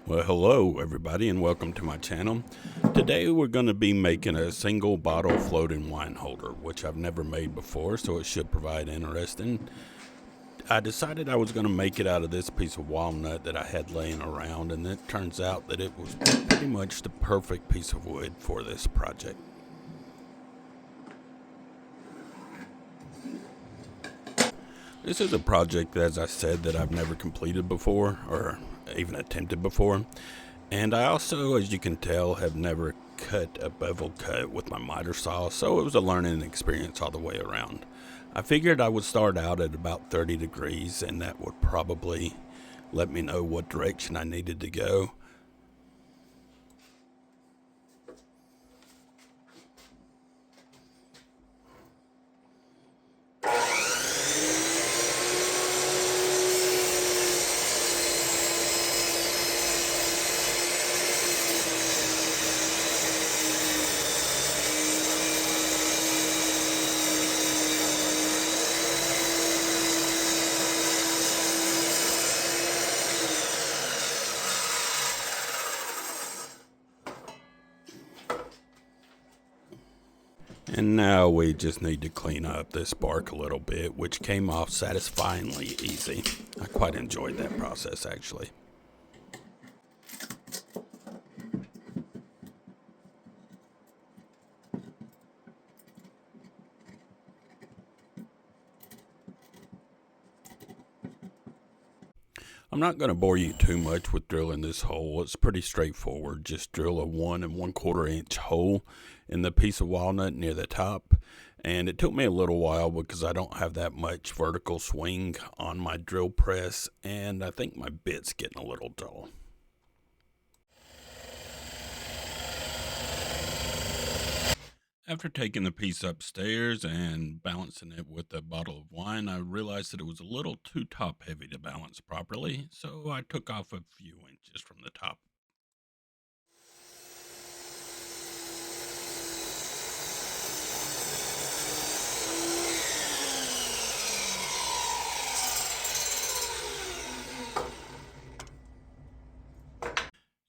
Well, hello everybody and welcome to my channel. Today we're going to be making a single bottle floating wine holder, which I've never made before, so it should provide interesting. I decided I was going to make it out of this piece of walnut that I had laying around, and it turns out that it was pretty much the perfect piece of wood for this project. This is a project, as I said, that I've never completed before or even attempted before. And I also, as you can tell, have never cut a bevel cut with my miter saw, so it was a learning experience all the way around. I figured I would start out at about 30 degrees, and that would probably let me know what direction I needed to go. And now we just need to clean up this bark a little bit, which came off satisfyingly easy. I quite enjoyed that process, actually. I'm not going to bore you too much with drilling this hole. It's pretty straightforward. Just drill a 1 1/4 inch hole in the piece of walnut near the top. And it took me a little while because I don't have that much vertical swing on my drill press, and I think my bit's getting a little dull. After taking the piece upstairs and balancing it with a bottle of wine, I realized that it was a little too top heavy to balance properly, so I took off a few inches from the top.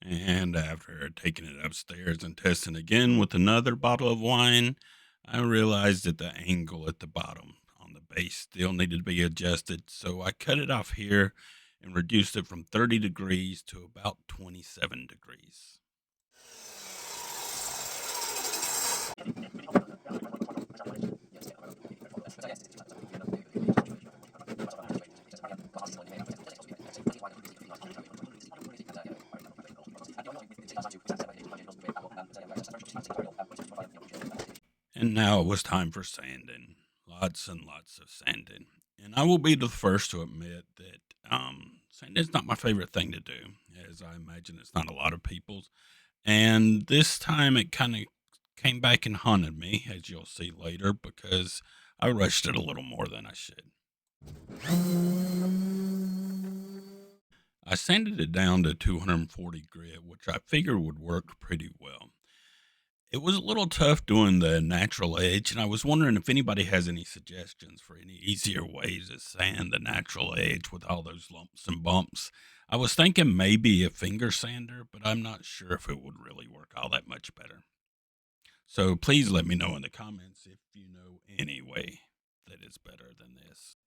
And after taking it upstairs and testing again with another bottle of wine, I realized that the angle at the bottom on the base still needed to be adjusted. So I cut it off here and reduced it from 30 degrees to about 27 degrees. And now it was time for sanding. Lots and lots of sanding. And I will be the first to admit that sanding is not my favorite thing to do, as I imagine it's not a lot of people's. And this time it kind of came back and haunted me, as you'll see later, because I rushed it a little more than I should. I sanded it down to 240 grit, which I figured would work pretty well. It was a little tough doing the natural edge, and I was wondering if anybody has any suggestions for any easier ways to sand the natural edge with all those lumps and bumps. I was thinking maybe a finger sander, but I'm not sure if it would really work all that much better. So please let me know in the comments if you know any way that is better than this.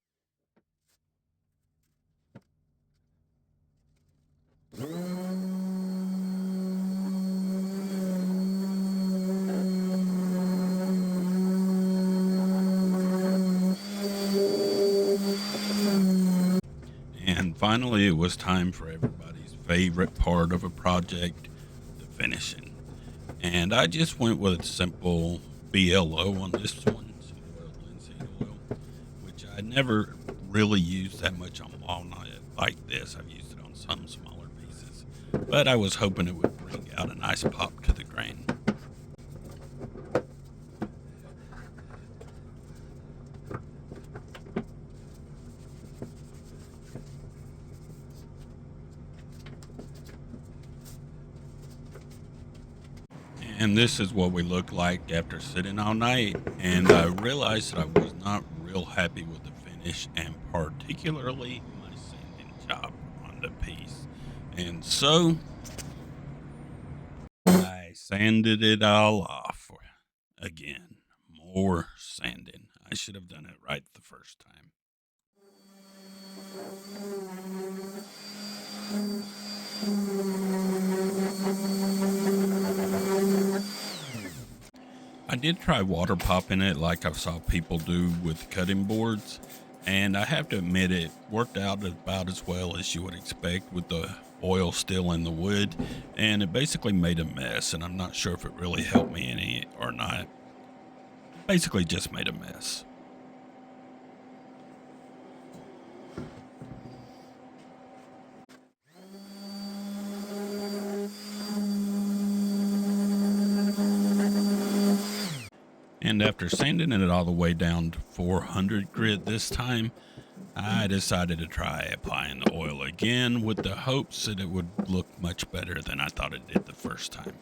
And finally, it was time for everybody's favorite part of a project, the finishing. And I just went with a simple BLO on this one, some linseed oil, which I never really used that much on walnut like this. I've used it on some smaller pieces, but I was hoping it would bring out a nice pop to the grain. And this is what we look like after sitting all night. And I realized that I was not real happy with the finish, and particularly my sanding job on the piece. And so Sanded it all off again. More sanding. I should have done it right the first time. I did try water popping it like I saw people do with cutting boards, and I have to admit it worked out about as well as you would expect with the oil still in the wood, and it basically made a mess, and I'm not sure if it really helped me any or not. Basically just made a mess. And after sanding it all the way down to 400 grit this time, I decided to try applying the oil again with the hopes that it would look much better than I thought it did the first time.